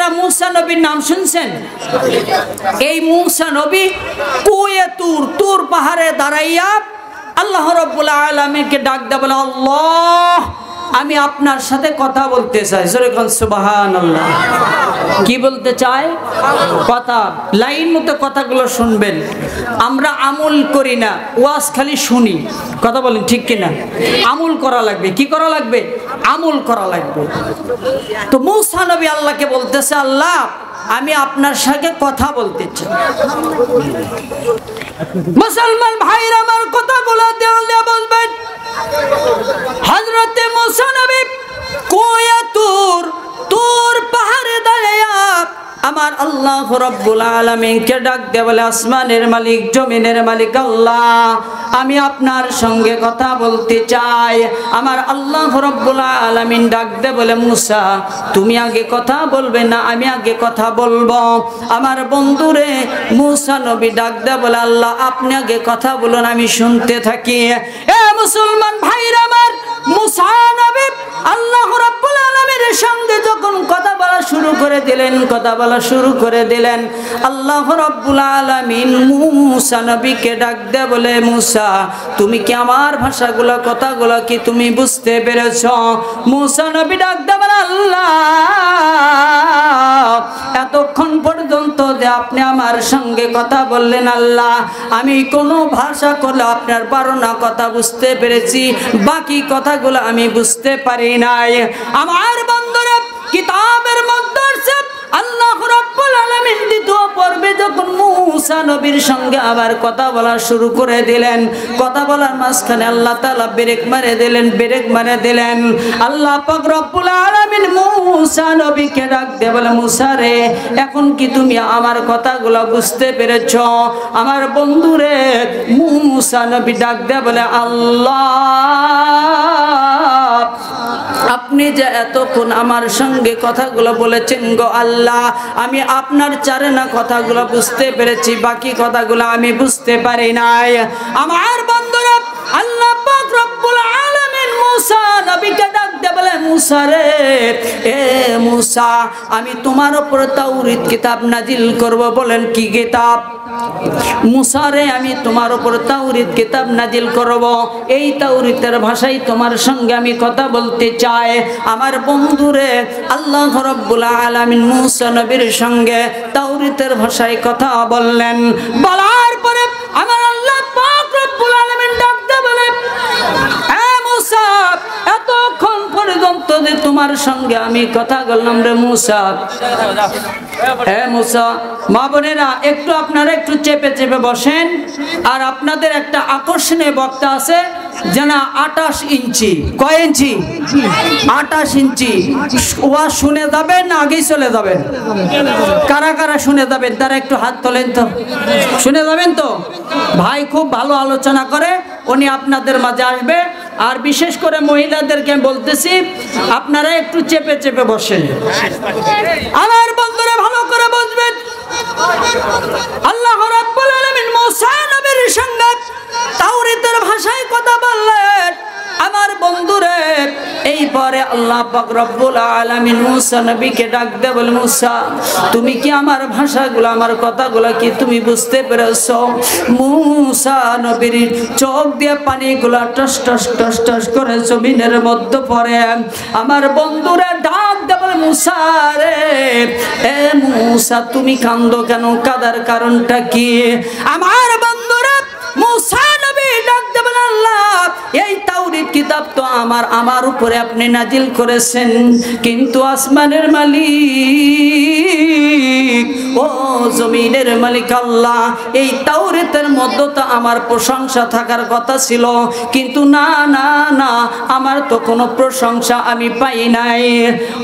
আপনারা মূসা নবীর নাম শুনছেন? এই মূসা নবী কুয়ে তুর পাহাড়ে দাঁড়াইয়া আল্লাহ রাব্বুল আলামিনকে ডাক দেয়া বলে, আল্লাহ আমি আপনার সাথে কথা বলতে চাই। সুবহানাল্লাহ। কি বলতে চাই? কথা। লাইন মতো কথাগুলো শুনবেন। আমরা আমল করি না, ওয়াজ খালি শুনি। কথা বলেন ঠিক কিনা? আমল করা লাগবে। কি করা লাগবে? আমল করা লাগবে। তো মূসা নবী আল্লাহকে বলতেছে, আল্লাহ আমি আপনার সাথে কথা বলতে চাই। মুসলমান ভাইরা আমার কথাগুলো দেওয়ালে বলবেন। হযরতে মূসা নবী কুয়ে তুর পাহাড়ে দাঁড়ায়া আমার আল্লাহ রাব্বুল আলামিনকে ডাক দিয়ে বলে, আসমানের মালিক জমিনের মালিক আল্লাহ আমি আপনার সঙ্গে কথা বলতে চাই। আমার আল্লাহ রাব্বুল আলামিন ডাক দিয়ে বলে, মূসা তুমি আগে কথা বলবে না আমি আগে কথা বলবো? আমার বন্ধুরে মূসা নবী ডাক দিয়ে বলে, আল্লাহ আপনি আগে কথা বলুন আমি শুনতে থাকি। এ মুসলমান ভাইরা আমার, মূসা নবী আল্লাহ রাব্বুল আলামিনের সঙ্গে যখন কথা বলা শুরু করে দিলেন, আল্লাহ রাব্বুল আলামিন মূসা নবীকে ডাক দিয়ে বলে, মূসা তুমি কি আমার ভাষাগুলো কথাগুলো কি তুমি বুঝতে পেরেছো? মূসা নবী ডাক দিয়ে বলে, আল্লাহ এতক্ষণ পর্যন্ত যে আপনি আমার সঙ্গে কথা বললেন আল্লাহ, আমি কোনো ভাষা করলে আপনার 12 কথা বুঝতে পেরেছি, বাকি কথাগুলো আমি বুঝতে পারি নাই। আমার বন্ধুরা কিতাবের মধ্যে আল্লাহ রাব্বুল আলামিন দ্বিতীয় পর্বে যখন মূসা নবীর সঙ্গে আবার কথা বলা শুরু করে দিলেন, কথা বলার মাঝখানে আল্লাহ তাআলা ব্রেক মারে দিলেন। আল্লাহ পাক রব্বুল আলামিন মূসা নবীকে ডাক দিয়ে বলে, মূসা রে এখন কি তুমি আমার কথাগুলো বুঝতে পেরেছো? আমার বন্ধুরে মূসা নবী ডাক দিয়ে বলে, আল্লাহ আপনি যে এতক্ষণ আমার সঙ্গে কথাগুলো বলেছেন গো আল্লাহ, আমি আপনার চারেনা কথাগুলো বুঝতে পেরেছি, বাকি কথাগুলো আমি বুঝতে পারি নাই। আমার বন্ধুরা আল্লাহ পাক রব্বুল আলামিন মূসা নবীকে ডাক দিয়ে বলে, মূসা রে এ মূসা আমি তোমার উপর তাওরীত কিতাব নাজিল করব। বলেন কি কিতাব? মূসা রে আমি তোমার উপর তাওরীত কিতাব নাজিল করব, এই তাওরীতের ভাষায় তোমার সঙ্গে আমি কথা বলতে চাই। আমার বন্ধুরে আল্লাহ রাব্বুল আলামিন মূসা নবীর সঙ্গে তাওরীতের ভাষায় কথা বললেন। বলার পরে আমার আল্লাহ পাক রব্বুল আলামিন ডাক দিয়ে বলে, এ মূসা এতক্ষণ পর্যন্ত যে তোমার সঙ্গে আমি কথা বললাম রে মূসা, হে মূসা মা বোনেরা একটু আপনারা একটু চেপে বসেন। আর আপনাদের একটা আকর্ষণীয় বক্তা আছে জানা 28 ইঞ্চি। কয় ইঞ্চি? 28 ইঞ্চি। ওয়া শুনে যাবেন না আগেই চলে যাবেন? কারা কারা শুনে যাবেন তারা একটু হাত তোলেন তো। শুনে যাবেন তো? ভাই খুব ভালো আলোচনা করে, উনি আপনাদের মাঝে আসবে। আর বিশেষ করে মহিলাদেরকে বলতেছি আপনারা একটু চেপে বসেন। আমার বন্ধুরা ভালো করে বসবেন। আল্লাহ রাব্বুল আলামিন মূসা নবীর সঙ্গে তাওরীতের ভাষায় কথা বললেন। আমার বন্ধুরে এই পরে আল্লাহ পাক রব্বুল আলামিন মূসা নবীকে ডাক দিয়ে বলে, মূসা তুমি কি আমার ভাষাগুলো আমার কথাগুলো কি তুমি বুঝতে পেরেছো? মূসা নবীর চোখ দিয়ে পানিগুলো টস টস টস টস করে জমিনের মধ্যে পড়ে। আমার বন্ধুরে ডাক দিয়ে বলে, মূসা রে এ মূসা তুমি কাঁদো কেন? কাঁদার কারণটা কি? আমার বন্ধুরা মূসা নবী ডাক দিয়ে বলে, আল্লাহ এই তাওরীত কিতাব তো আমার উপরে আপনি নাজিল করেছেন, কিন্তু আসমানের মালিক ও জমিনের মালিক আল্লাহ এই তাওরীতের মধ্যে তো আমার প্রশংসা থাকার কথা ছিল, কিন্তু না না না আমার তো কোনো প্রশংসা আমি পাই নাই।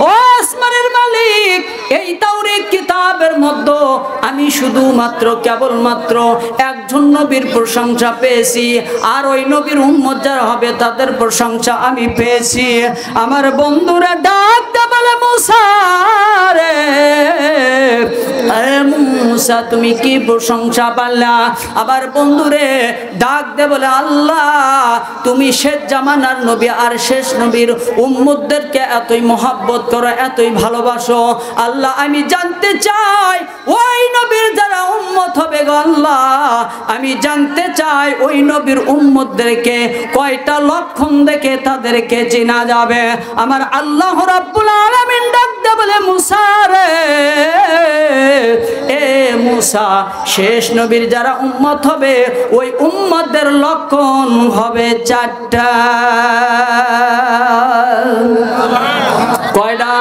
ও আসমানের মালিক এই তাওরীত কিতাবের মধ্যে আমি শুধুমাত্র কেবলমাত্র একজন নবীর প্রশংসা পেয়েছি, আর ওই নবীর উম্মত যারা হবে তাদের প্রশংসা আমি পেয়েছি। আমার বন্ধুরা ডাক দিয়ে বলে, মূসা রে মুসা তুমি কি প্রশংসা পাল্লা। আবার বন্ধুরে ডাক দে বলে আল্লাহ তুমি শেষ জামানার নবী আর শেষ নবীর উম্মতদেরকে এতই মহব্বত করো, এতই ভালোবাসো। আল্লাহ আমি জানতে চাই ওই নবীর যারা উম্মত হবে গো আল্লাহ, আমি জানতে চাই ওই নবীর উম্মতদেরকে কয়টা লক্ষণ দেখে তাদেরকে চেনা যাবে। আমার আল্লাহ রাব্বুল আলামিন ডাক দে বলে মুসা রে, এ মুসা শেষ নবীর যারা উম্মত হবে ওই উম্মতদের লক্ষণ হবে চারটা। কয়টা?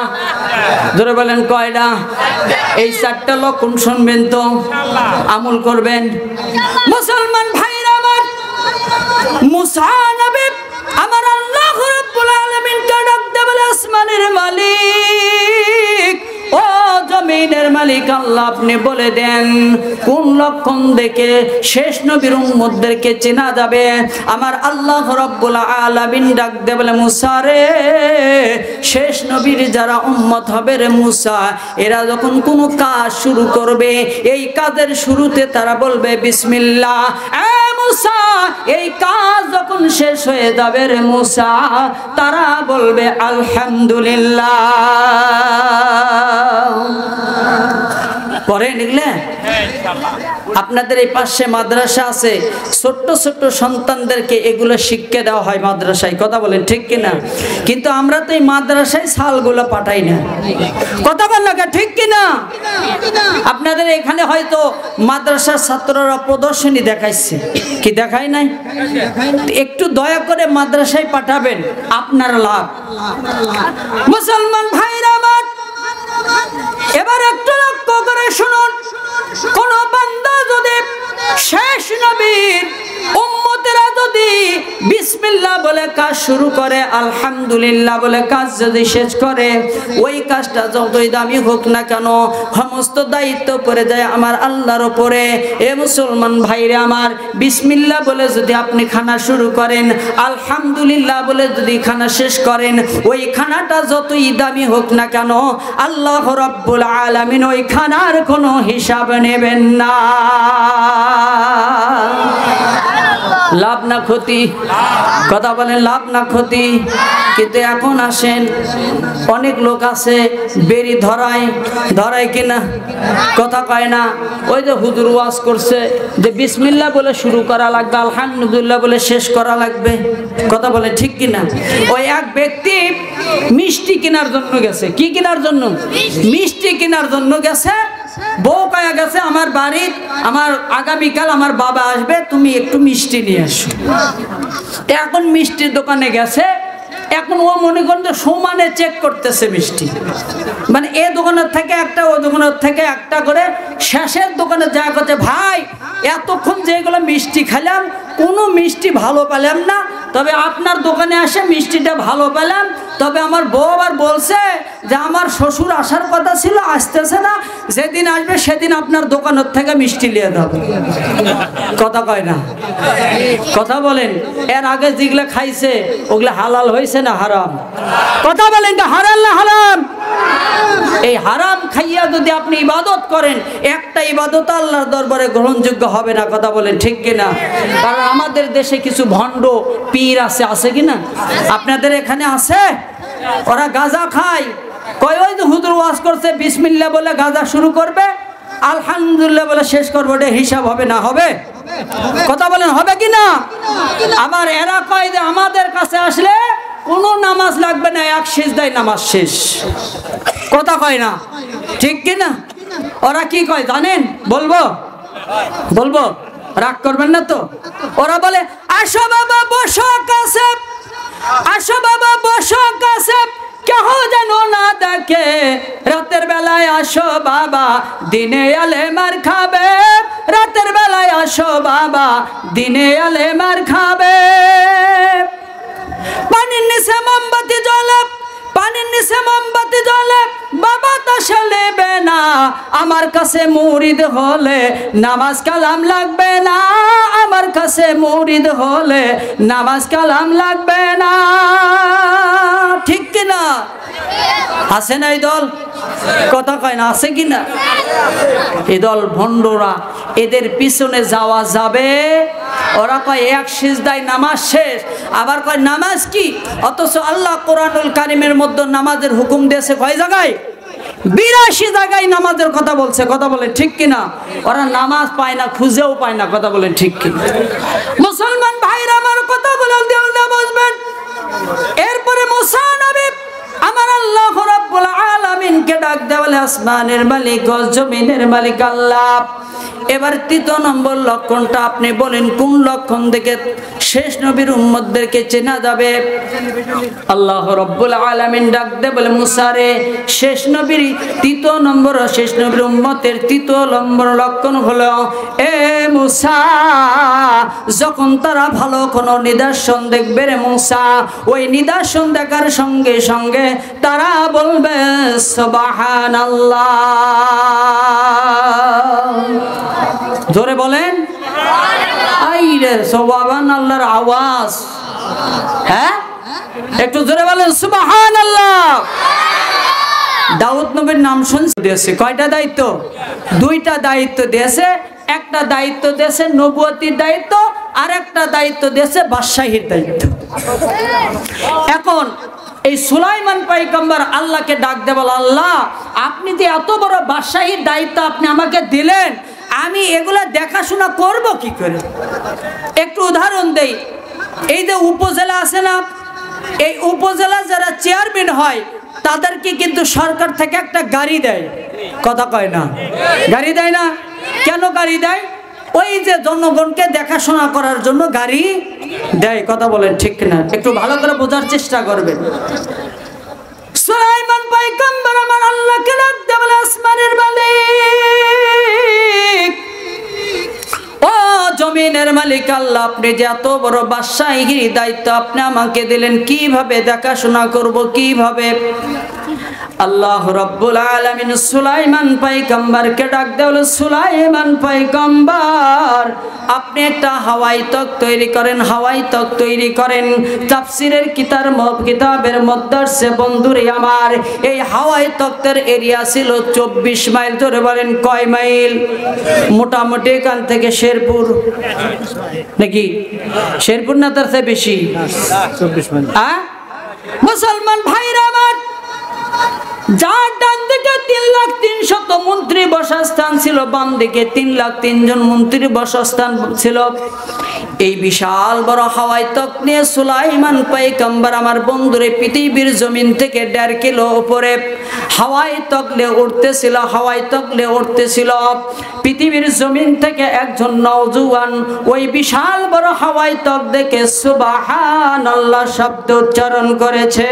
ধরে বলেন কয়টা? এই চারটা লক্ষণ শুনবেন তো আমল করবেন। মুসলমান ভাইরা আমার, মুসা নবী আমার আল্লাহ রাব্বুল আলামিনকে ডাকতে বলে আসমানের মালিক ও জমিনের মালিক আল্লাহ আপনি বলে দেন কোন লক্ষণ দেখে শেষ নবীর উম্মতদেরকে চেনা যাবে। আমার আল্লাহ রাব্বুল আলামিন ডাকতে বলে মুসা রে, শেষ নবীর যারা উম্মত হবে রে মুসা, এরা যখন কোনো কাজ শুরু করবে এই কাজের শুরুতে তারা বলবে বিসমিল্লাহ। মুসা এই কাজ যখন শেষ হয়ে যাবে রে মুসা, তারা বলবে আলহামদুলিল্লাহ। পরে নিলে আপনাদের এই পাশে মাদ্রাসা আছে, ছোট্ট ছোট্ট সন্তানদেরকে এগুলো শিক্ষা দেওয়া হয় মাদ্রাসায়, কথা বলেন ঠিক কিনা? কিন্তু আমরা তো এই মাদ্রাসায় সালগুলো পাঠাই না, কথা বলেন ঠিক কিনা? আপনাদের এখানে হয়তো মাদ্রাসার ছাত্ররা প্রদর্শনী দেখাইছে, কি দেখায় নাই? একটু দয়া করে মাদ্রাসায় পাঠাবেন, আপনার লাভ। মুসলমান ভাইরা আমার, এবার একটু লক্ষ্য করে শুনুন, কোন বান্দা যদি শেষ নবীর উম্মতেরা যদি বিসমিল্লাহ বলে কাজ শুরু করে, আলহামদুলিল্লাহ বলে কাজ যদি শেষ করে, ওই কাজটা যতই দামি হোক না কেন সমস্ত দায়িত্ব পড়ে যায় আমার আল্লাহর উপরে। এ মুসলমান ভাইরা আমার, বিসমিল্লাহ বলে যদি আপনি খানা শুরু করেন, আলহামদুলিল্লাহ বলে যদি খানা শেষ করেন, ওই খানাটা যতই দামি হোক না কেন আল্লাহ রাব্বুল আলামিন ওই খানার কোনো হিসাব নেবেন না। লাভ না ক্ষতি? কথা বলেন লাভ না ক্ষতি? কিন্তু এখন আসেন অনেক লোক আছে বেরি ধরায় কিনা, কথা কয় না। ওই যে হুজুর ওয়াজ করছে যে বিসমিল্লাহ বলে শুরু করা লাগবে, আলহামদুলিল্লাহ বলে শেষ করা লাগবে, কথা বলে ঠিক কিনা? ওই এক ব্যক্তি মিষ্টি কেনার জন্য গেছে। কি কেনার জন্য? মিষ্টি কেনার জন্য গেছে। বউ কয়া গেছে আমার বাড়ি, আমার আগামীকাল আমার বাবা আসবে, তুমি একটু মিষ্টি নিয়ে আসো। এখন মিষ্টির দোকানে গেছে, এখন ও মনে করেন সমানে চেক করতেছে মিষ্টি, মানে এ দোকানের থেকে একটা, ও দোকানের থেকে একটা করে। শেষের দোকানে যা করছে, ভাই এতক্ষণ যেগুলো মিষ্টি খেলাম কোনো মিষ্টি ভালো পেলাম না, তবে আপনার দোকানে আসে মিষ্টিটা ভালো পেলাম। তবে আমার বউ আবার বলছে যে আমার শ্বশুর আসার কথা ছিল, আসতেছে না, যেদিন আসবে সেদিন আপনার দোকানের থেকে মিষ্টি নিয়ে যাবে। কথা কয় না? কথা বলেন। এর আগে যেগুলো খাইছে ওগুলো হালাল হয়েছে না হারাম? কথা বলেন, হালাল না হারাম? এই হারাম খাইয়া যদি আপনি ইবাদত করেন, একটা ইবাদত আল্লাহর দরবারে গ্রহণযোগ্য হবে না, কথা বলেন ঠিক কিনা? কারণ আমাদের দেশে কিছু ভণ্ড পীর আছে কিনা? আপনাদের এখানে আছে? ওরা গাঁজা খায়, কয় ওই যে হুজুর ওয়াজ করছে বিসমিল্লাহ বলে গাঁজা শুরু করবে, আলহামদুলিল্লাহ বলে শেষ করবে, ওটা হিসাব হবে না? হবে? কথা বলেন হবে কিনা? আবার এরা কয় যে আমাদের কাছে আসলে কোনো নামাজ লাগবে না, এক সিজদায় নামাজ শেষ, কথা কয় না ঠিক কিনা? ওরা কি কয় জানেন? বলবো রাগ করবেন না তো? ওরা বলে আসো বাবা বসো কাছে, আসো বাবা বসো কাছে, কেহ যেন না দেখে, রাতের বেলায় আসো বাবা দিনে আলে মার খাবে, রাতের বেলায় আসো বাবা দিনে আলে মার খাবে। পানির নিচে মোমবাতি জ্বলে, পানির নিচে মোমবাতি জ্বলে, বাবা তাসা নেবে না, আমার কাছে মুরিদ হলে নামাজ কালাম লাগবে না, আমার কাছে মুরিদ হলে নামাজ কালাম লাগবে না, ঠিক কিনা? আছে না এই দল? কথা কয় না? আছে কিনা? এই দল ভণ্ডরা, এদের পিছনে যাওয়া যাবে? ওরা কয় এক সিজদায় নামাজ শেষ, আবার কয় নামাজ কি? অথচ আল্লাহ কোরআনুল কারিমের মধ্যে নামাজের হুকুম দিয়েছে কয় জায়গায়? 82 জায়গায় নামাজের কথা বলছে। কথা বলে ঠিক কিনা? ওরা নামাজ পায় না, খুঁজেও পায় না। কথা বলেন ঠিক কিনা? মুসলমান ভাইরা আমার কথা বলে বুঝবেন। এরপরে মুসা নবী আমার আল্লাহ রাব্বুল আলামিনকে ডাক দেয়া বলে, আসমানের মালিক ও জমিনের মালিক আল্লাহ, এবার 3 নম্বর লক্ষণটা আপনি বলেন, কোন লক্ষণ থেকে শেষ নবীর উম্মতদেরকে চেনা যাবে? আল্লাহ রাব্বুল আলামিন ডাক দেয়া বলে, মুসা রে, শেষ নবীর 3 নম্বর, শেষ নবীর উম্মতের 3 নম্বর লক্ষণ হলো, এ মুসা, যখন তারা ভালো কোনো নিদর্শন দেখবে রে মুসা, ওই নিদর্শন দেখার সঙ্গে সঙ্গে তারা বলবে সুবহানাল্লাহ। জোরে বলেন আইরে সুবহানাল্লাহর আওয়াজ। হ্যাঁ, একটু জোরে বলেন সুবহানাল্লাহ। দাউদ নবীর নাম শুনছে দিয়েছে কয়টা দায়িত্ব? 2টা দায়িত্ব দিয়েছে। একটা দায়িত্ব দিয়েছে নবুয়তির দায়িত্ব, আর একটা দায়িত্ব দিয়েছে বাদশাহীর দায়িত্ব। এখন এই সুলাইমান পয়গম্বর আল্লাহকে ডাক দে বলে, আল্লাহ, আপনি যে এত বড় বাদশাহীর দায়িত্ব আপনি আমাকে দিলেন, আমি এগুলা দেখাশোনা করব কি করে? একটু উদাহরণ দেই। এই যে উপজেলা আছে না, এই উপজেলা যারা চেয়ারম্যান হয় তাদেরকে কিন্তু সরকার থেকে একটা গাড়ি দেয়। কথা কয় না? গাড়ি দেয় না? কেন গাড়ি দেয়? ওই যে জনগণকে দেখাশোনা করার জন্য গাড়ি দেয়। কথা বলেন ঠিক না? একটু ভালো করে বোঝার চেষ্টা করবেন। সুলাইমান পয়গম্বর আমার আল্লাহকে ডাক দেয়া বলে, আসমানের মালিক ও জমিনের মালিক আল্লাহ, আপনি যে এত বড় বাদশাহীর দায়িত্ব আপনি আমাকে দিলেন, কিভাবে দেখাশোনা করব, কিভাবে? আল্লাহ রাব্বুল আলামিন সুলাইমান পয়গম্বরকে ডাক দেয়া বলে, সুলাইমান পয়গম্বর, আপনি একটা হাওয়াই তক তৈরি করেন, হাওয়াই তক তৈরি করেন। তাফসীরের কিতাবের মধ্যে আছে বন্ধুরে আমার, এই হাওয়াই তক্তের এরিয়া ছিল 24 মাইল। ধরে বলেন কয় মাইল? মোটামুটি এখান থেকে শেরপুর, নাকি শেরপুর না তার চেয়ে বেশি? 24 মাইল। হ্যাঁ মুসলমান ভাইরা আমার, যার ডান দিকে 3,03,000 মন্ত্রী বসস্থান ছিল, বাম দিকে 3,03,000 জন মন্ত্রীর বসস্থান ছিল। এই বিশাল বড় হাওয়াই তক নিয়ে সুলাইমান পয়গম্বর আমার বন্ধুরে পৃথিবীর জমিন থেকে 1.5 কিলো উপরে হাওয়াই তকলে উঠতেছিল, হাওয়াই তকলে উঠতেছিল। পৃথিবীর জমিন থেকে একজন নওজোয়ান ওই বিশাল বড় হাওয়াই তক দেখে সুবহানাল্লাহ শব্দ উচ্চারণ করেছে।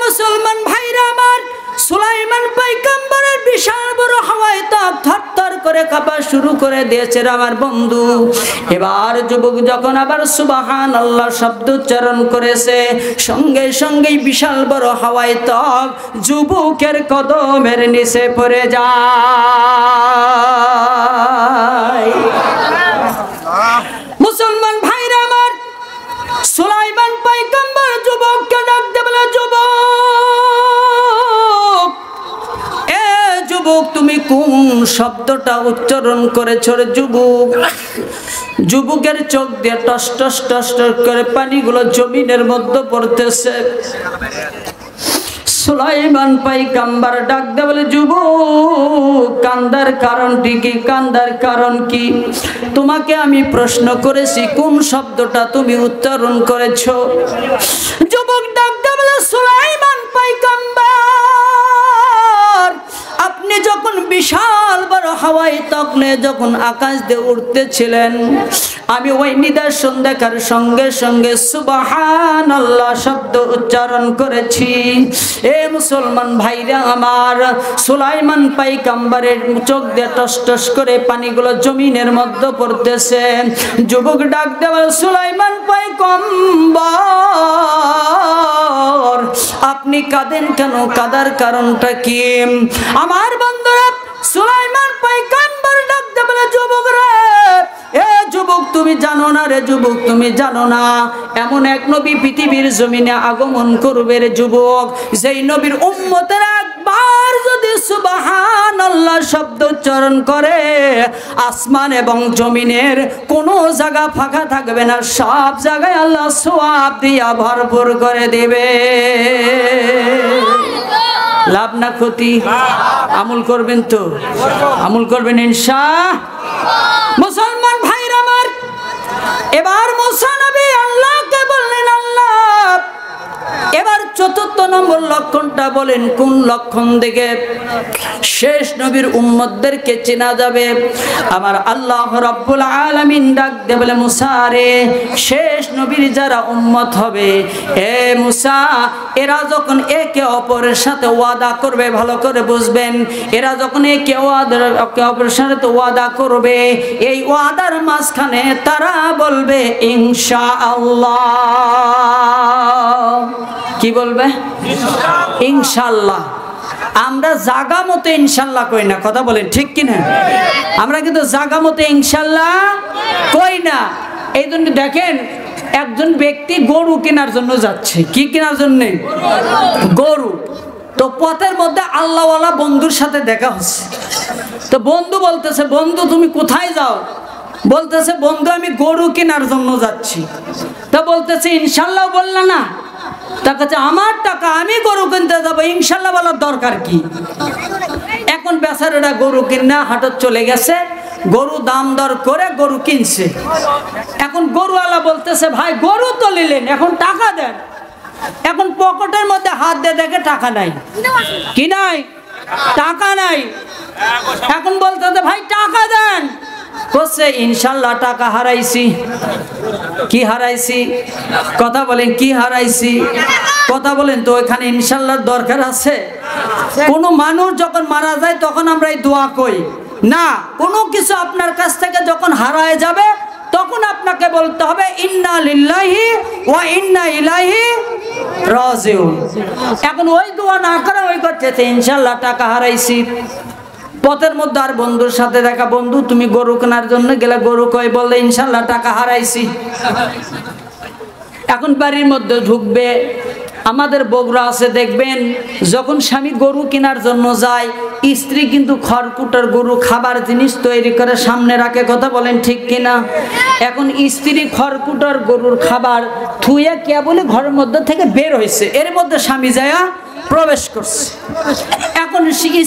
মুসলমান ভাইরা আমার, সুলাইমান পয়গম্বরের বিশাল বড় হাওয়াই তক থরথর করে কাঁপা শুরু করে দিয়েছে আমার বন্ধু। এবার যুবক যখন আবার সুবহানাল্লাহ শব্দ উচ্চারণ করেছে, সঙ্গে সঙ্গেই বিশাল বড় হাওয়াই তক যুবকের কদমের নিচে পড়ে যায়। মুসলমান ভাইরা আমার, সুলাইমান পয়গম্বর যুবককে ডাক দিয়ে বলে, যুবক, এ যুবক, তুমি কোন শব্দটা উচ্চারণ করেছ রে যুবক? যুবকের চোখ দিয়ে টস টস টস টস করে পানিগুলো জমিনের মধ্যে পড়তেছে। সুলাইমান পয়গম্বর ডাক দিয়ে বলে, যুবক, কান্দার কারণটি কি? কান্দার কারণ কি? তোমাকে আমি প্রশ্ন করেছি, কোন শব্দটা তুমি উচ্চারণ করেছো? যুবক ডাক দিয়ে বলে, সুলাইমান পয়গম্বর, আপনি যখন বিশাল বড় হাওয়াই তকলে যখন আকাশ দিয়ে উঠতেছিলেন, আমি ওই নিদর্শন দেখার সঙ্গে সঙ্গে সুবহানাল্লাহ শব্দ উচ্চারণ করেছি। এ মুসলমান ভাইরা আমার, সুলাইমান পয়গম্বরের চোখ দিয়ে টস টস করে পানিগুলো জমিনের মধ্যে পড়তেছে। যুবক ডাক দেওয়া, সুলাইমান পয়গম্বর, আপনি কাঁদেন কেন? কাঁদার কারণটা কি? আমার বন্ধুরা, সুলাইমান পয়গম্বর ডাক দিয়ে বলে, যুবক রে, এ যুবক, তুমি জানো না রে যুবক, তুমি জানো না এমন এক নবী পৃথিবীর জমিনে আগমন করবে রে যুবক, যেই নবীর উম্মতেরা একবার যদি সুবহান শব্দ উচ্চারণ করে আসমান এবং জমিনের কোনো জায়গা ফাঁকা থাকবে না, সব জায়গায় আল্লাহ সওয়াব দিয়া ভরপুর করে দিবে। লাভ না ক্ষতি? আমল করবেন তো? আমল করবেন ইনশাআল্লাহ। মুসলমান ভাইরা আমার, এবার মুসা নবী আল্লাহকে বললেন, আল্লাহ এবার চতুর্থ নম্বর লক্ষণটা বলেন, কোন লক্ষণ দেখে শেষ নবীর উম্মতদেরকে চেনা যাবে? আমার আল্লাহ রাব্বুল আলামিন ডাক দিয়ে বলে, মুসা রে, শেষ নবীর যারা উম্মত হবে, হে মুসা, এরা যখন একে অপরের সাথে ওয়াদা করবে, ভালো করে বুঝবেন, এরা যখন একে অপরের সাথে ওয়াদা করবে, এই ওয়াদার মাঝখানে তারা বলবে ইনশাআল্লাহ। কি বলবে? ইনশাআল্লাহ। আমরা জাগা মতো ইনশাআল্লাহ কই না, কথা বলেন ঠিক কিনা? আমরা কিন্তু জাগা মতো ইনশাআল্লাহ কই না। এই জন্য দেখেন, একজন ব্যক্তি গরু কেনার জন্য যাচ্ছে। কি কেনার জন্য? গরু। তো পথের মধ্যে আল্লাহওয়ালা বন্ধুর সাথে দেখা হচ্ছে। তো বন্ধু বলতেছে, বন্ধু তুমি কোথায় যাও? বলতেছে, বন্ধু আমি গরু কেনার জন্য যাচ্ছি। তা বলতেছে ইনশাআল্লাহ বললা না? তার কাছে আমার টাকা, আমি গরু কিনতে যাবো, ইনশাআল্লাহ বলার দরকার কি? এখন বেচারাটা গরু কিনা হাটত চলে গেছে, গরু দাম দর করে গরু কিনছে। এখন গরুওয়ালা বলতেছে, ভাই গরু তো নিলেন, এখন টাকা দেন। এখন পকেটের মধ্যে হাত দিয়ে দেখে টাকা নাই। কি নাই? টাকা নাই। এখন বলতেছে, ভাই টাকা দেন। বলছে ইনশাআল্লাহ টাকা হারাইছি। কি হারাইছি? কথা বলেন, কি হারাইছি? কথা বলেন তো, ওইখানে ইনশাআল্লাহর দরকার আছে? কোনো মানুষ যখন মারা যায় তখন আমরা এই দোয়া কই না। কোনো কিছু আপনার কাছ থেকে যখন হারায় যাবে তখন আপনাকে বলতে হবে ইন্না লিল্লাহি ওয়া ইন্না ইলাইহি রাজিউন। এখন ওই দোয়া না করে ওই করতেছে ইনশাআল্লাহ টাকা হারাইছি। পথের মধ্যে আর বন্ধুর সাথে দেখা, বন্ধু তুমি গরু কেনার জন্য গেলে, গরু কই? বললে ইনশাআল্লাহ টাকা হারাইছি। এখন বাড়ির মধ্যে ঢুকবে, আমাদের বগুড়া আছে দেখবেন, যখন স্বামী গরু কেনার জন্য যায়, স্ত্রী কিন্তু খড়কুটার গরু খাবার জিনিস তৈরি করে সামনে রাখে। কথা বলেন ঠিক কিনা? এখন স্ত্রী খড়কুটার গরুর খাবার থুয়ে কে বলে ঘরের মধ্যে থেকে বের হয়েছে, এর মধ্যে স্বামী যায়া প্রবেশ করছে। এখন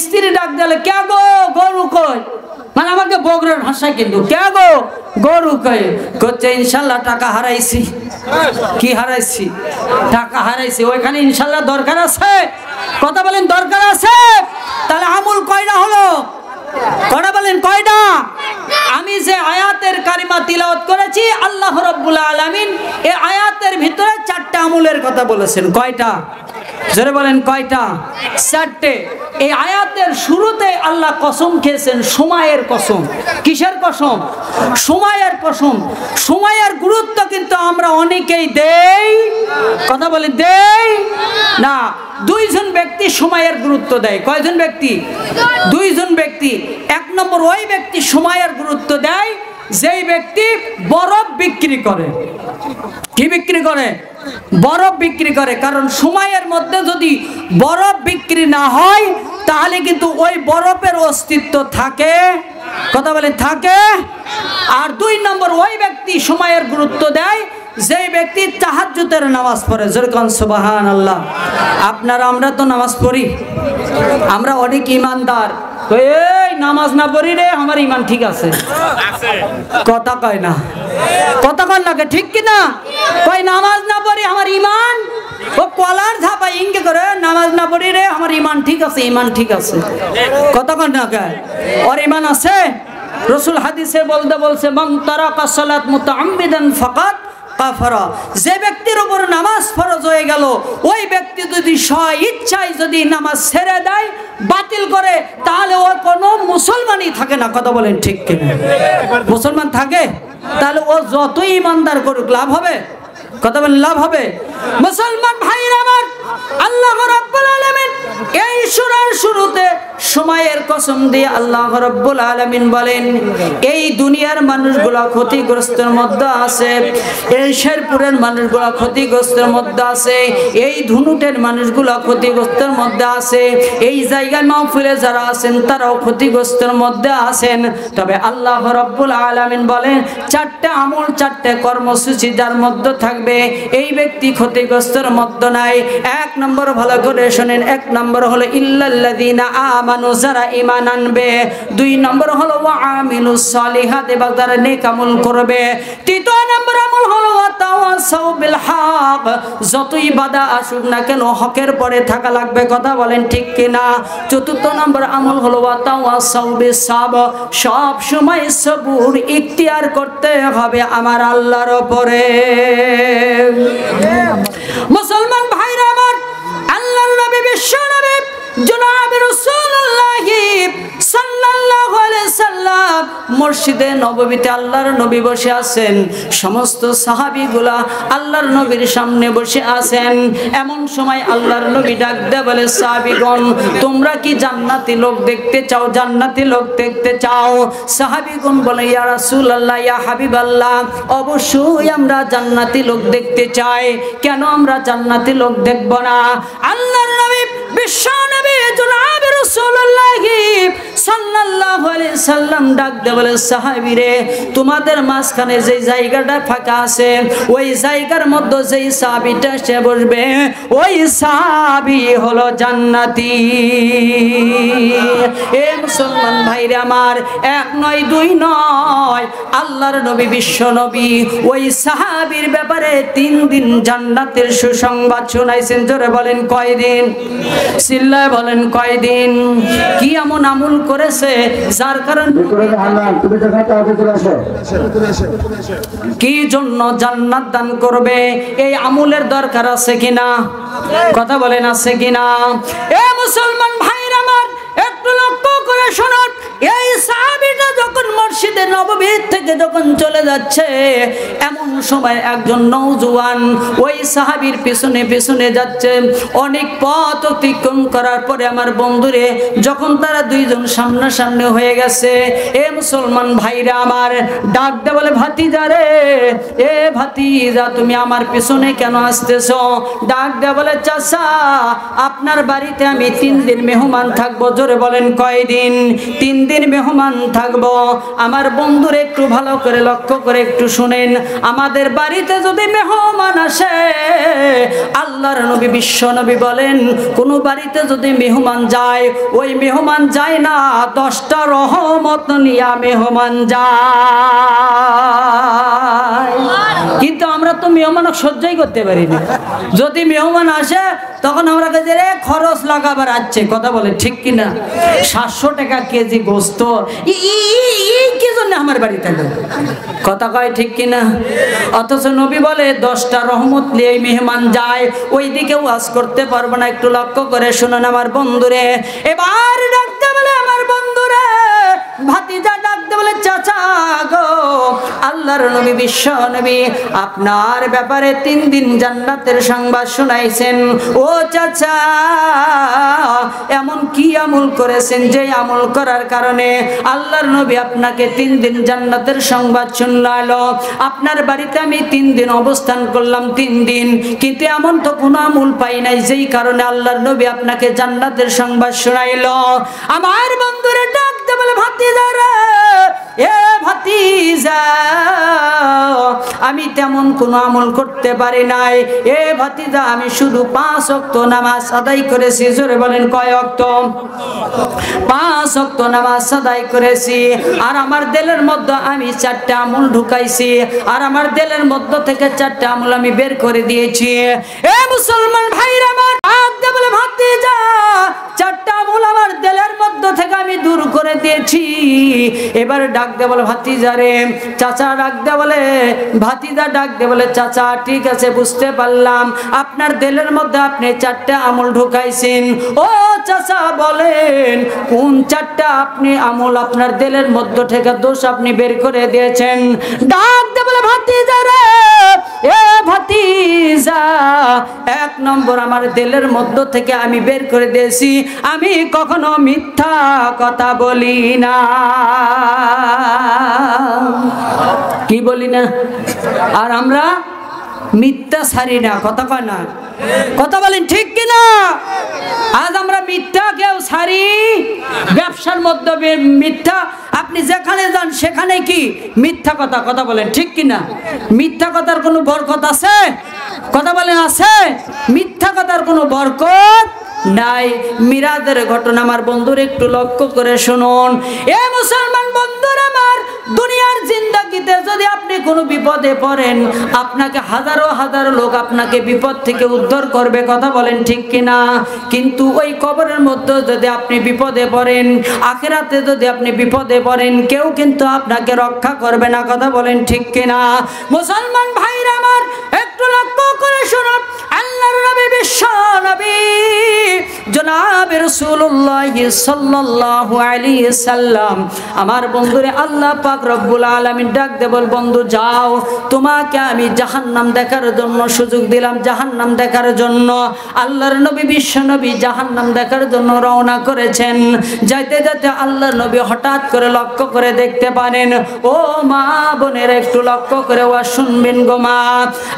স্ত্রী ডাক দিলে, কে গো গরু কই? মানে আমাকে বগুড়ার ভাষায় কিন্তু, কে গো গরু কই? করছে ইনশাআল্লাহ টাকা হারাইছি। কি হারাইছি? টাকা হারাইছি। ওইখানে ইনশাআল্লাহ দরকার আছে? কথা বলেন দরকার আছে? তাহলে আমল কয়টা হলো? কথা বলেন কয়টা? আমি যে আয়াতের কারিমা তিলাওয়াত করেছি, আল্লাহ রাব্বুল আলামিন এই আয়াতের ভিতরে 4টা আমলের কথা বলেছেন। কয়টা? জোরে বলেন কয়টা? 4টে। এই আয়াতের শুরুতে আল্লাহ কসম খেয়েছেন, সময়ের কসম। কিসের কসম? সময়ের কসম। সময়ের গুরুত্ব কিন্তু আমরা অনেকেই দেই। কথা বলেন দেই না। 2 জন ব্যক্তি সময়ের গুরুত্ব দেয়। কয়জন ব্যক্তি? 2 জন ব্যক্তি। 1 নম্বর ওই ব্যক্তি সময়ের গুরুত্ব দেয় যেই ব্যক্তি বরফ বিক্রি করে। কি বিক্রি করে? বরফ বিক্রি করে। কারণ সময়ের মধ্যে যদি বরফ বিক্রি না হয় তাহলে কিন্তু ওই বরফের অস্তিত্ব থাকে। কথা বলেন থাকে। আর 2 নম্বর ওই ব্যক্তি সময়ের গুরুত্ব দেয় যেই ব্যক্তি তাহাজ্জুদের নামাজ পড়ে। যেরকম সুবহানাল্লাহ। আপনারা আমরা তো নামাজ পড়ি, আমরা অনেক ইমানদার। এই নামাজ না পড়ি রে, আমার ইমান ঠিক আছে। কথা কয় না, কথা কয় না, ঠিক কিনা? কয় নামাজ না পড়ি আমার ইমান, ও কলার ঝাপা ইঙ্গে করে, নামাজ না পড়ি রে আমার ইমান ঠিক আছে, ইমান ঠিক আছে। কথা কয় না, কয় ওর ইমান আছে। রাসূল হাদিসে বলছে মান তারাকা সালাত মুতাআম্মিদান ফাকাত কাফারা। যে ব্যক্তির উপর নামাজ ফরজ হয়ে গেল, ওই ব্যক্তি যদি স্ব-ইচ্ছায় যদি নামাজ ছেড়ে দেয়, বাতিল করে, তাহলে ও কোনো মুসলমানই থাকে না। কথা বলেন ঠিক কিনা? মুসলমান থাকে? তাহলে ও যতই ইমানদার করুক লাভ হবে? কথা বলেন লাভ হবে? মুসলমান ভাইরা আমার, আল্লাহ রাব্বুল আলামিন এই সূরার শুরুতে সময়ের কসম দিয়ে আল্লাহ রাব্বুল আলামিন বলেন, এই দুনিয়ার মানুষগুলো ক্ষতিগ্রস্তের মধ্যে আছে, এই শেরপুরের মানুষগুলো ক্ষতিগ্রস্তের মধ্যে আছে, এই ধুনুটের মানুষগুলো ক্ষতিগ্রস্তের মধ্যে আছে, এই জায়গায় মাহফিলে যারা আছেন তারাও ক্ষতিগ্রস্তের মধ্যে আছেন। তবে আল্লাহ রাব্বুল আলামিন বলেন, চারটে আমল, চারটে কর্মসূচি যার মধ্যে থাকবে এই ব্যক্তি ক্ষতিগ্রস্তের মধ্যে নাই। এক নম্বর, ভালো করে শোনেন, এক নম্বর হলো ইল্লাল্লাযীনা আমানু, যারা ঈমান আনবে। দুই নম্বর হলো ওয়া আমিলুস সালিহাত, এবং যারা নেক আমল করবে। তৃতীয় নম্বর আমল হলো ওয়া তাওয়াসাউ বিল হক, যতই বাধা আসুক না কেন হকের পরে থাকা লাগবে, কথা বলেন ঠিক কিনা। চতুর্থ নম্বর আমল হলো ওয়া তাওয়াসাউ বিস সাবর, সব সময় সবুর ইখতিয়ার করতে হবে আমার আল্লাহর উপরে। মুসলমান ভাইরা আমার, আল্লাহর নবী বিশ্ব নবী জনাব রাসূলুল্লাহ সাল্লাল্লাহু আলাইহি সাল্লাম মসজিদে নববীতে আল্লাহর নবী বসে আছেন, সমস্ত সাহাবীগুলা আল্লাহর নবীর সামনে বসে আছেন। এমন সময় আল্লাহর নবী ডাক দিয়ে বলে, সাহাবীগণ, তোমরা কি জান্নাতি লোক দেখতে চাও? জান্নাতি লোক দেখতে চাও? সাহাবীগণ বলে, ইয়া রাসূলুল্লাহ, ইয়া হাবিবাল্লাহ, অবশ্যই আমরা জান্নাতি লোক দেখতে চাই। কেন আমরা জান্নাতি লোক দেখব না? আল্লাহর নবী বিশ্ব নবী জনাব রাসূলুল্লাহ সাল্লাল্লাহু আলাইহি সাল্লাম ডাক দিয়ে বলে, সাহাবীরে, তোমাদের মাঝখানে যে জায়গাটা ফাঁকা আছে ওই জায়গার মধ্যে যেই সাহাবীটা সে বসবে, ওই সাহাবী হলো জান্নাতি। এ মুসলমান ভাইরা আমার, এক নয় দুই নয়, আল্লাহর নবী বিশ্ব নবী ওই সাহাবীর ব্যাপারে 3 দিন জান্নাতের সুসংবাদ শোনাইছেন। জোরে বলেন কয়দিন? চিল্লায় বলেন কয়দিন? কি এমন আমল করেছে যার কারণে, কি জন্য জান্নাত দান করবে, এই আমলের দরকার আছে কিনা? কথা বলেন আছে কিনা? এ মুসলমান ভাইরা আমার, একটু লক্ষ্য করে শুনুন। এই সাহাবীটা যখন মসজিদে নববী থেকে যখন চলে যাচ্ছে, এমন সময় একজন নওজোয়ান ওই সাহাবীর পিছনে পিছনে যাচ্ছে। অনেক পথ অতিক্রম করার পরে আমার বন্ধুরে যখন তারা দুইজন সামনাসামনি হয়ে গেছে, এ মুসলমান ভাইরা আমার, ডাক দে বলে, ভাতিজা রে, এ ভাতিজা, তুমি আমার পিছনে কেন আসতেছো? ডাক দে বলে, চাচা, আপনার বাড়িতে আমি 3 দিন মেহমান থাকবো। জোরে বলেন কয়দিন? 3 দিন মেহমান থাকবো। আমার বন্ধুরে একটু ভালো করে লক্ষ্য করে একটু শুনেন, আমাদের বাড়িতে যদি মেহমান আসে, আল্লাহর নবী বিশ্ব নবী বলেন, কোন বাড়িতে যদি মেহমান যায়, ওই মেহমান যায় না, 10টা রহমত নিয়া মেহমান যায়। কিন্তু আমরা তো মেহমান সহ্যই করতে পারি না। যদি মেহমান আসে তখন আমরা কাছে রে খরচ লাগাবার আছে, কথা বলে ঠিক কিনা? 700 টাকা কেজি গোস্ত, কি জন্য আমার বাড়িতে এলো? কথা কয় ঠিক কিনা? অথচ নবী বলে 10টা রহমত নিয়ে মেহমান যায়, ওই দিকে ওয়াজ করতে পারবো না। একটু লক্ষ্য করে শুনুন আমার বন্ধুরে। এবার ডাকতে বলে, আমার বন্ধুরে, ভাতিজা ডাকতে বলে, চাচা গো, আল্লাহর নবী বিশ্ব নবী আপনার ব্যাপারে 3 দিন জান্নাতের সংবাদ শোনাইছেন। ও চাচা, এমন কি আমল করেছেন যে আমল করার কারণে আল্লাহর নবী আপনাকে 3 দিন জান্নাতের সংবাদ শোনালো? আপনার বাড়িতে আমি 3 দিন অবস্থান করলাম, 3 দিন, কিন্তু এমন তো কোনো আমল পাই নাই যেই কারণে আল্লাহর নবী আপনাকে জান্নাতের সংবাদ শোনাইলো। আমার বন্ধুরে ডাকতে বলে, ভাতিজা রে, এ ভাতিজা, আমি তেমন কোনো আমল করতে পারি নাই। এ ভাতিজা, আমি শুধু 5 ওয়াক্ত নামাজ আদায় করেছি। জোরে বলেন কয় ওয়াক্ত? 5 ওয়াক্ত নামাজ আদায় করেছি। আর আমার দিলের মধ্যে আমি 4টা আমল ঢুকাইছি, আর আমার দিলের মধ্যে থেকে 4টা আমল আমি বের করে দিয়েছি। এ মুসলমান ভাইরা আমার, ডাকতে বলে, ভাতিজা, 4টা আমল আমার দিলের মধ্যে থেকে আমি দূর করে দিয়েছি। এবার ডাক দে বলে ভাতিজা রে, চাচা ডাক দে বলে ভাতিজা, ডাক দে বলে চাচা ঠিক আছে বুঝতে পারলাম আপনার দিলের মধ্যে আপনি 4টা আমল ঢুকাইছেন। ও চাচা বলেন কোন 4টা আপনি আমল আপনার দিলের মধ্য থেকে দোষ আপনি বের করে দিয়েছেন? ডাক দে বলে ভাতিজা রে, এ ভাতিজা, 1 নম্বর আমার দিলের মধ্য থেকে আমি বের করে দিয়েছি আমি কখনো মিথ্যা কথা বলি না। কি বলি না? আর আমরা মিথ্যা ছাড়ি না, কথা কয় না, কথা বলেন ঠিক কিনা? আজ আমরা মিথ্যা কেউ ছাড়ি, ব্যবসার মধ্যে মিথ্যা, আপনি যেখানে যান সেখানে কি মিথ্যা কথা, কথা বলেন ঠিক কিনা? মিথ্যা কথার কোনো বরকত আছে? কথা বলেন আছে? মিথ্যা কথার কোনো বরকত নাই। মিরাজের ঘটনা আমার বন্ধুর একটু লক্ষ্য করে শুনুন। এ মুসলমান বন্ধুরা আমার, দুনিয়ার জিন্দেগিতে যদি আপনি কোনো বিপদে পড়েন আপনাকে হাজারো হাজারো লোক আপনাকে বিপদ থেকে উদ্ধার করবে, কথা বলেন ঠিক কিনা? কিন্তু ওই কবরের মধ্যে যদি আপনি বিপদে পড়েন, আখিরাতে যদি আপনি বিপদে পড়েন, কেউ কিন্তু আপনাকে রক্ষা করবে না, কথা বলেন ঠিক কিনা? মুসলমান ভাইরা আমার একটু লক্ষ্য করে শুনুন। আল্লাহর নবী, বিশ্ব নবী জনাব রাসূলুল্লাহ সাল্লাল্লাহু আলাইহি সাল্লাম আমার বন্ধুরে আল্লাহ পাক রব্বুল আলামিন ডাক দে বল বন্ধু যাও, তোমাকে আমি জাহান্নাম দেখার জন্য সুযোগ দিলাম, জাহান্নাম দেখার জন্য। আল্লাহর নবী বিশ্ব নবী জাহান্নাম দেখার জন্য রওনা করেছেন। যাইতে যাইতে আল্লাহর নবী হঠাৎ করে লক্ষ্য করে দেখতে পারেন, ও মা বোনের একটু লক্ষ্য করে ওয়া শুনবেন গো মা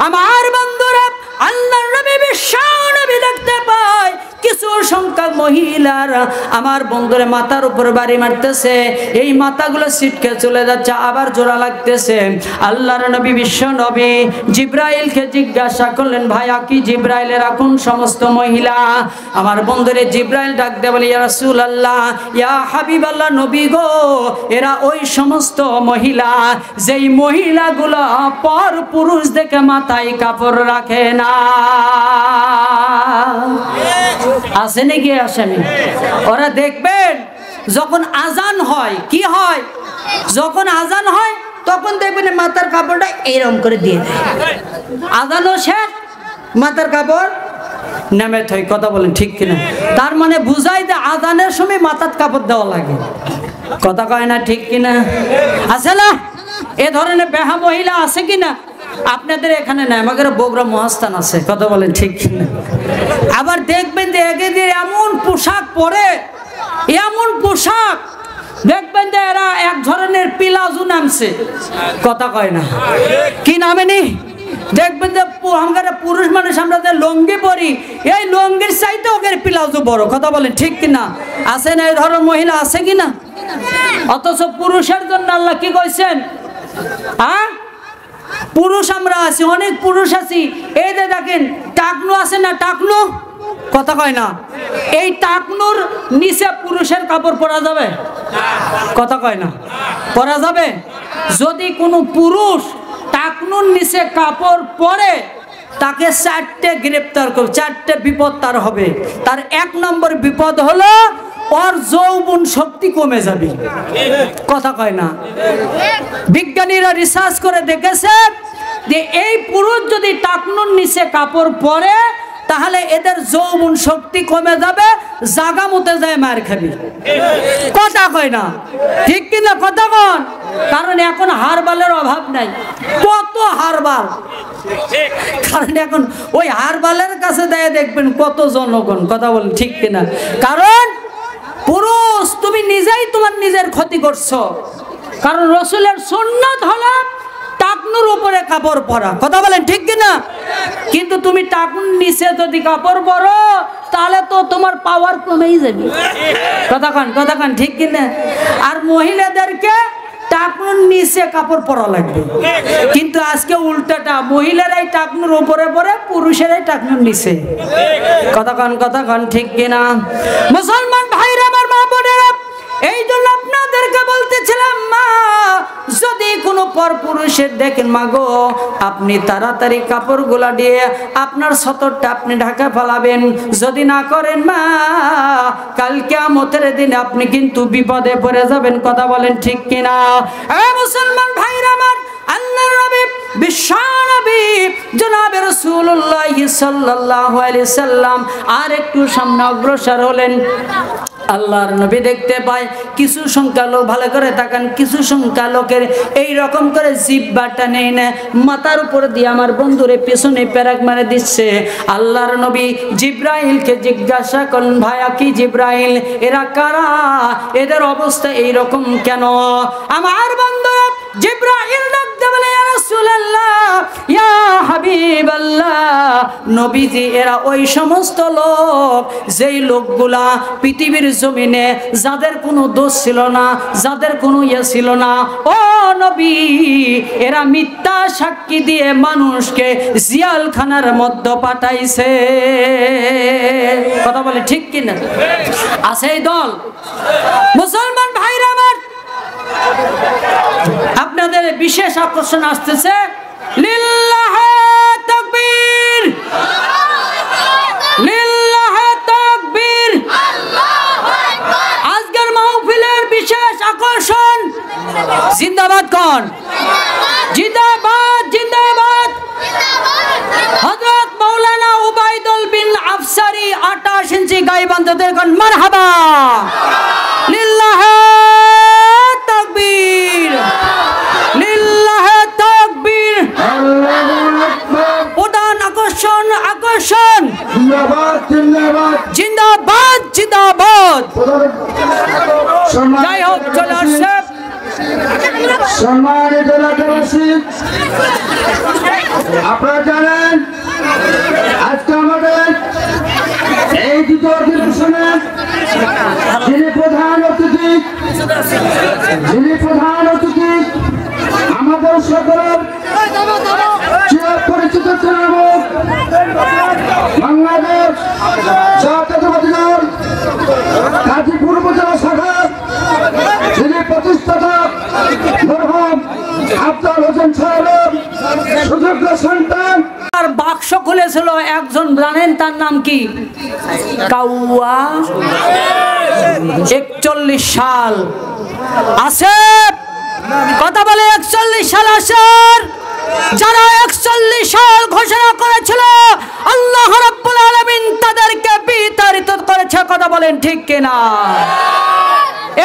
আমার বন্ধুরা, আল্লাহর নবী বিশ্ব নবী দেখতে পায় কিছু সংখ্যক মহিলার আমার বন্ধুরে মাথার উপর বাড়ি মারতেছে, এই মাথাগুলো ছিটকে চলে যাচ্ছে, আবার জোড়া লাগতেছে। আল্লাহর নবী বিশ্ব নবী জিব্রাইলকে জিজ্ঞাসা করলেন, ভাইয়া কি জিব্রাইলের এখন সমস্ত মহিলা? আমার বন্ধুরে জিব্রাইল ডাক দে বলে, ইয়া রাসূলুল্লাহ, ইয়া হাবিবাল্লাহ, নবী গো, এরা ওই সমস্ত মহিলা যেই মহিলাগুলো পর পুরুষ দেখে মাথায় কাপড় রাখে না। আছে নাকি? আসেনি? ওরা দেখবেন যখন আজান হয়, কি হয়, যখন আজান হয় তখন দেখবেন মাথার কাপড়টা এরকম করে দিয়ে দেয়, আজানও শেষ মাথার কাপড় নেমে থাকে, কথা বলেন ঠিক কিনা? তার মানে বুঝাই যে আজানের সময় মাথার কাপড় দেওয়া লাগে, কথা কয় না ঠিক কিনা? আছে না এ ধরনের বেহা মহিলা? আছে কিনা? আপনাদের এখানে না, আমাদের বগুড়া মহাস্থান আছে, কথা বলেন ঠিক কিনা? আবার দেখবেন যে এদের এমন পোশাক পরে, এমন পোশাক দেখবেন যে এরা এক ধরনের পিলাজু নামছে, কথা কয় না, কি নামে নি? দেখবেন যে আমরা পুরুষ মানুষ আমরা যে লঙ্গি পরি, এই লঙ্গির চাইতে ওদের পিলাজু বড়, কথা বলেন ঠিক কিনা? আছে না এই ধরনের মহিলা? আছে কিনা? অথচ পুরুষের জন্য আল্লাহ কি কইছেন? হ্যাঁ, পুরুষ আমরা আছি, অনেক পুরুষ আছি, এই যে দেখেন টাকনু আছে না, টাকনু, কথা কয় না, এই টাকনুর নিচে পুরুষের কাপড় পরা যাবে? কথা কয় না, পরা যাবে? যদি কোনো পুরুষ টাকনুর নিচে কাপড় পরে তাকে 4টে গ্রেপ্তার করবে, 4টে বিপদ তার হবে। তার 1 নম্বর বিপদ হলো ওর যৌবন শক্তি কমে যাবে, কথা কয় না? বিজ্ঞানীরা রিসার্চ করে দেখেছে যে এই পুরুষ যদি টাকনুর নিচে কাপড় পরে তাহলে এদের যৌবন শক্তি কমে যাবে, জাগা মতে যায় মার খাবি, কথা কয় না ঠিক কিনা? কথা কন, কারণ এখন হারবালের অভাব নাই, কত হারবাল, কারণ এখন ওই হারবালের কাছে দেয় দেখবেন কত জনগণ, কথা বলেন ঠিক কিনা? কারণ পুরুষ তুমি নিজেই তোমার নিজের ক্ষতি করছো, কারণ রাসূলের সুন্নাত হলো টাকনুর উপরে কাপড় পরা, কথা বলেন ঠিক কিনা? কিন্তু তুমি টাকনুর নিচে যদি কাপড় পরো তাহলে তো তোমার পাওয়ার কমেই যাবে, কথা কান ঠিক কিনা? আর মহিলাদেরকে টাকনুর নিচে কাপড় পরা লাগবে, কিন্তু আজকে উল্টাটা, মহিলারাই টাকনুর উপরে পরে, পুরুষেরাই টাকনুর নিচে, কথা কান ঠিক কিনা? মুসলমান ভাইরা আমার, মা বোনেরা, এই জন্য আপনাদেরকে বলতেছিলাম, মা যদি কোনো পর পুরুষের দেখেন মাগো আপনি তাড়াতাড়ি কাপড়গুলা দিয়ে আপনার সতরটা আপনি ঢাকা ফেলাবেন, যদি না করেন মা কাল কিয়ামতের দিনে আপনি কিন্তু বিপদে পড়ে যাবেন। কথা বলেন ঠিক কিনা? মুসলমান ভাইরা আমার, আল্লাহর নবী বিশ্বনবী জনাবে রাসূলুল্লাহ সাল্লাল্লাহু আলাইহি সাল্লাম আর একটু সামনে অগ্রসর হলেন। আল্লাহর নবী দেখতে পায় কিছু সংখ্যা লোক, ভালো করে তাকান, কিছু সংখ্যা লোকের এই রকম করে জিহ্বাটা নেই না মাথার উপর দিয়ে আমার বন্ধুরে পেছনে পেরাক মারে দিচ্ছে। আল্লাহর নবী জিব্রাইলকে জিজ্ঞাসা করলেন, ভাইয়া কি জিব্রাইল, এরা কারা, এদের অবস্থা এই রকম কেন? আমার বন্ধুরা জিব্রাইল ডাকতে বলে, ইয়া রাসূলুল্লাহ, ইয়া হাবিবাল্লাহ, নবীজি এরা ওই সমস্ত লোক যেই লোকগুলা পৃথিবীর জমিনে যাদের কোনো দোষ ছিল না, যাদের কোনো ইয়ে ছিল না, ও নবী এরা মিথ্যা সাক্ষী দিয়ে মানুষকে জিয়ালখানার মধ্যে পাঠাইছে। কথা বলে ঠিক কিনা? আছে এই দল। মুসলমান ভাইরা আমার, আপনাদের বিশেষ আকর্ষণ আসতেছে। লিল্লাহে তাকবীর, লিল্লাহে তাকবীর। আজকের মাহফিলের বিশেষ আকর্ষণ জিন্দাবাদ কোন? জিন্দাবাদ, জিন্দাবাদ। হযরত মাওলানা উবাইদুল বিন আফসারী 28 ইঞ্চি গাইবান্ধাদের কোন মারহাবা। লিল্লাহে তাকবীর, লিল্লাহে তাকবীর। প্রধান আকর্ষণ, আকর্ষণ জিন্দাবাদ, জিন্দাবাদ, জিন্দাবাদ, জিন্দাবাদ। যাই হোক, চলে আসছে সম্মানিত এলাকাবাসী, আপনারা জানেন আজকে আমাদের এই দ্বিতীয় অধিবেশনে যিনি প্রধান অতিথি, আমাদের সকলের চিরপরিচিত চেয়ারম্যান বাংলাদেশ জাতীয়তাবাদী দল গাজীপুর উপজেলা শাখা যিনি প্রতিষ্ঠাতা মরহুম আফজাল হোসেন সাহেবের সুযোগ্য সন্তান। আর বাক্স খুলেছিল একজন, জানেন তার নাম কি? কাউয়া। 41 সাল আছে। কথা বলে 41 সাল আছে। যারা 41 সাল ঘোষণা করেছিল আল্লাহ রাব্বুল আলামিন তাদেরকে বিতাড়িত করেছে। কথা বলেন ঠিক কিনা?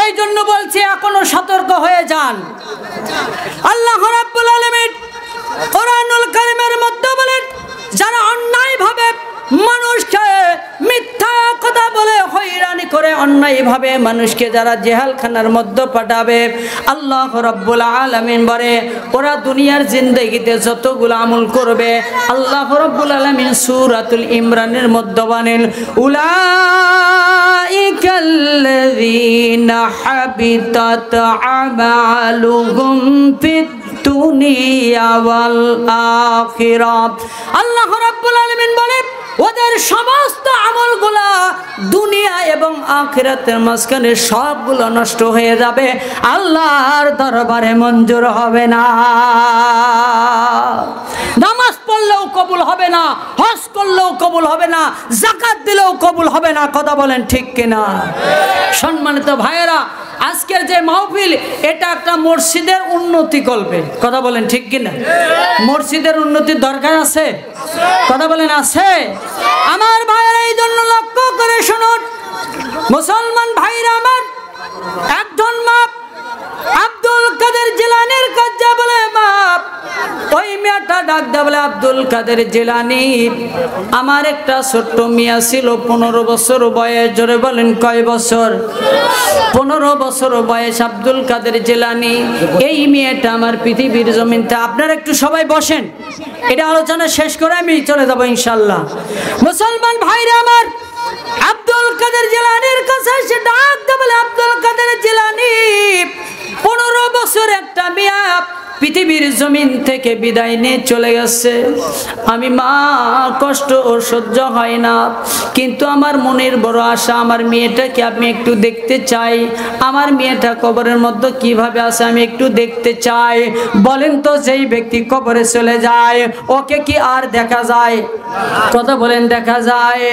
এই জন্য বলছি এখনো সতর্ক হয়ে যান। আল্লাহ রাব্বুল আলামিন কোরআনুল কারীমের মধ্যে বলেন, যারা অন্যায়ভাবে মানুষকে মিথ্যা কথা বলে হয়রানি করে অন্যায়ভাবে মানুষকে যারা জেলখানার মধ্যে পাঠাবে, আল্লাহ রাব্বুল আলামিন বলে ওরা দুনিয়ার জিন্দেগিতে যতগুলো আমল করবে আল্লাহ রাব্বুল আলামিন সূরাতুল ইমরানের মধ্যে বলেন, উলাইকাল্লাযীনা হাবিতাত আমালুহুম ফিদ দুনিয়া ওয়াল আখিরাহ। আল্লাহ রাব্বুল আলামিন বলে ওদের সমস্ত আমলগুলা দুনিয়া এবং আখিরাতের মাঝখানে সবগুলো নষ্ট হয়ে যাবে, আল্লাহর দরবারে মঞ্জুর হবে না। নামাজ পড়লেও কবুল হবে না, হজ করলেও কবুল হবে না, যাকাত দিলেও কবুল হবে না। কথা বলেন ঠিক কিনা? সম্মানিত ভাইয়েরা, আজকের যে মাহফিল এটা একটা মসজিদের উন্নতি করবে। কথা বলেন ঠিক কিনা? মসজিদের উন্নতির দরকার আছে। কথা বলেন আছে। আমার ভাইয়েরা এই জন্য লক্ষ্য করে শুনুন, মুসলমান ভাইরা আমার, একজন মাপ আব্দুল কাদের জিলানীর কাছে বলে বাপ, ওই মেয়েটা ডাক দেয়া বলে, আব্দুল কাদের জিলানী, আমার একটা ছোট্ট মেয়ে ছিল 15 বছর বয়স। জোরে বলেন কয় বছর? 15 বছর বয়স আব্দুল কাদের জিলানী। এই মেয়েটা আমার পৃথিবীর জমিনতে। আপনারা একটু সবাই বসেন, এটা আলোচনা শেষ করে আমি চলে যাবো ইনশাল্লাহ। মুসলমান ভাইরা আমার, আব্দুল কাদের জিলানীর কাছে এসে ডাক দেয়া বলে, আব্দুল কাদের জিলানী, 15 বছর একটা মেয়ে পৃথিবীর জমিন থেকে বিদায় নিয়ে চলে গেছে। আমি মা কষ্ট ও সহ্য হয় না, কিন্তু আমার মনের বড় আশা, আমার মেয়েটাকে আমি একটু দেখতে চাই। আমার মেয়েটা কবরের মধ্যে কিভাবে আছে আমি একটু দেখতে চাই। বলেন তো, যেই ব্যক্তি কবরে চলে যায় ওকে কি আর দেখা যায়? কথা বলেন, দেখা যায়?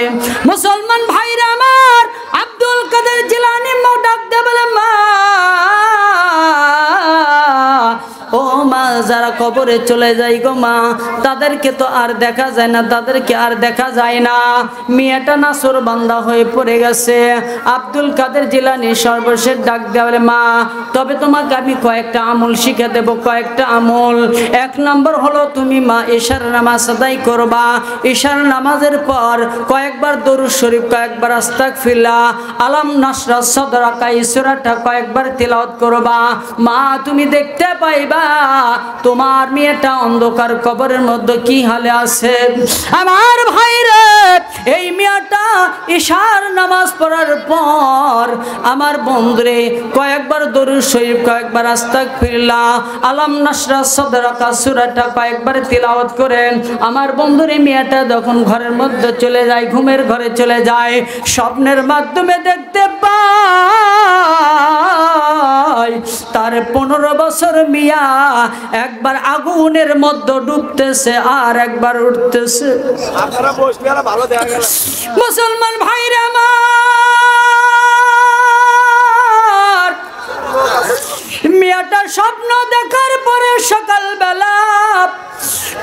মুসলমান ভাইরা আমার, আব্দুল কাদের জিলানী ডাক দিয়ে বলে, মা ও মা, যারা কবরে চলে যায় গো মা, তাদেরকে তো আর দেখা যায় না, তাদেরকে আর দেখা যায় না। মেয়েটা নাসর বান্দা হয়ে পড়ে গেছে। আব্দুল কাদের জিলানী সর্বশেষ ডাক দেওয়া বলে, মা তবে তোমাকে আমি কয়েকটা আমল শিখে দেব, কয়েকটা আমল। এক নম্বর হলো তুমি মা ইশার নামাজ আদায় করবা। ইশার নামাজের পর কয়েকবার দরুদ শরীফ, কয়েকবার আস্তাগফিরুল্লাহ, আলাম নাশরা সাদরাকা এই সূরাটা কয়েকবার তিলাওয়াত করবা। মা তুমি দেখতে পাইবা তোমার মেয়েটা অন্ধকার কবরের মধ্যে কি হালে আছে। আমার ভাইরে, এই মেয়েটা ইশার নামাজ পড়ার পর আমার বন্ধুরে কয়েকবার দরুদ শরীফ, কয়েকবার আস্তাগফিরুল্লাহ, আলাম নাশরা সাদরাকা সূরাটা কয়েকবার তিলাওয়াত করেন। আমার বন্ধুরে মেয়েটা যখন ঘরের মধ্যে চলে যায়, ঘুমের ঘরে চলে যায়, স্বপ্নের মাধ্যমে দেখতে পায় তার 15 বছর মিয়া একবার আগুনের মধ্যে ডুবতেছে আর একবার উঠতেছে। মুসলমান ভাইরা আমার, মেয়েটার স্বপ্ন দেখার পরে সকালবেলা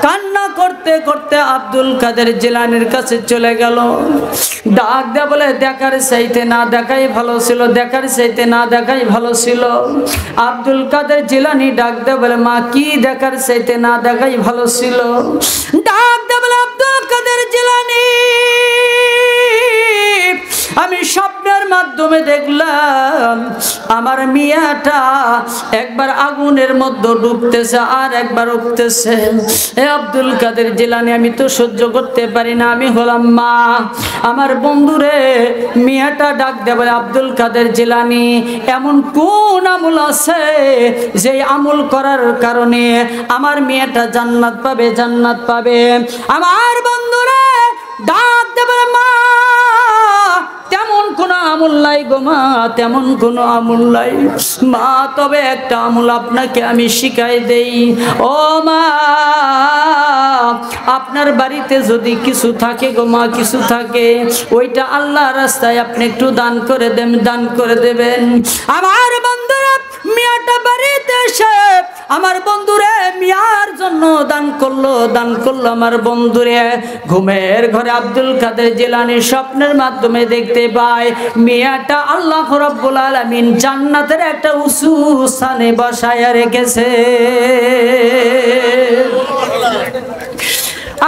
কান্না করতে করতে আব্দুল কাদের জিলানীর কাছে চলে গেল। ডাক দেয়া বলে, দেখার চাইতে না দেখাই ভালো ছিল, দেখার চাইতে না দেখাই ভালো ছিল। আব্দুল কাদের জিলানী ডাক দেয়া বলে, মা কি দেখার চাইতে না দেখাই ভালো ছিল? ডাক দেয়া বলে, আব্দুল কাদের জিলানী আমি স্বপ্নের মাধ্যমে দেখলাম আমার মিয়াটা একবার আগুনের মধ্যে ডুবতেছে আর একবার উঠতেছে। এ আব্দুল কাদের জিলানী আমি তো সহ্য করতে পারি না, আমি হলাম মা। আমার বন্ধুরে মিয়াটা ডাক দেয় বলে, আব্দুল কাদের জিলানী এমন কোন আমল আছে যে আমল করার কারণে আমার মেয়েটা জান্নাত পাবে, জান্নাত পাবে? আমার বন্ধুরে ডাক দেয় বলে, মা তেমন কোন আমল নাই গো মা, তেমন কোন আমল নাই মা, তবে একটা আমল আপনাকে আমি শিখাই দেই। ও মা, আপনার বাড়িতে যদি কিছু থাকে গো মা, কিছু থাকে, ওইটা আল্লাহর রাস্তায় আপনি একটু দান করে দেন, দান করে দেবেন। আমার বন্ধুরা মিয়াটা বাড়িতে এসে আমার বন্ধুরে মিয়ার জন্য দান করলো, দান করলো। আমার বন্ধুরে ঘুমের ঘরে আব্দুল কাদের জিলানী স্বপ্নের মাধ্যমে দেখতে পায় মিয়াটা আল্লাহ রাব্বুল আলামিন জান্নাতের একটা উঁচু স্থানে বসায়া রেখেছে।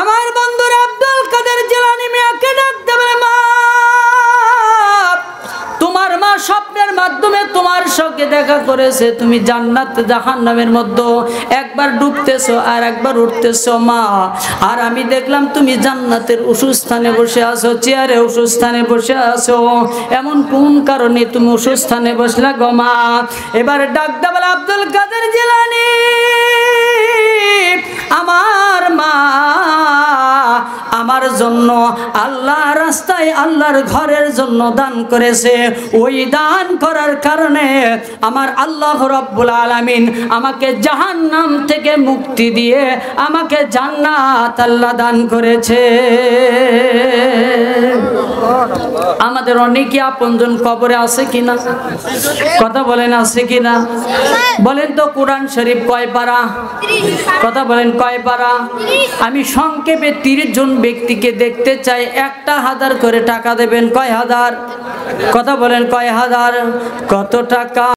আমার বন্ধুরা আব্দুল কাদের জিলানী মিয়াকে ডাক দেবে, মা তোমার মা স্বপ্নের মাধ্যমে তোমার সঙ্গে দেখা করেছে, তুমি জান্নাত জাহান্নামের মধ্যে একবার ডুবতেছো আর একবার উঠতেছো মা। আর আমি দেখলাম তুমি জান্নাতের উঁচু স্থানে বসে আছো, চেয়ারে উঁচু স্থানে বসে আছো, এমন কোন কারণে তুমি উঁচু স্থানে বসলা গো মা? এবার ডাক দেবে আব্দুল কাদের জিলানী, আমার মা আমার জন্য আল্লাহ রাস্তায় আল্লাহর ঘরের জন্য দান করেছে। ওই দান করার কারণে আমার আল্লাহ রাব্বুল আলামিন আমাকে জাহান্নাম থেকে মুক্তি দিয়ে আমাকে জান্নাত আল্লাহ দান করেছে। আমাদের অনেকে আপনজন কবরে আছে কিনা? কথা বলেন, আছে কিনা? বলেন তো কোরআন শরীফ কয় পারা? কথা বলেন, কয় পারা? আমি সংক্ষেপে 30 জন ব্যক্তিকে দেখতে চাই, 1000 করে টাকা দেবেন। কয় হাজার? কথা বলেন, কয় হাজার? কত টাকা?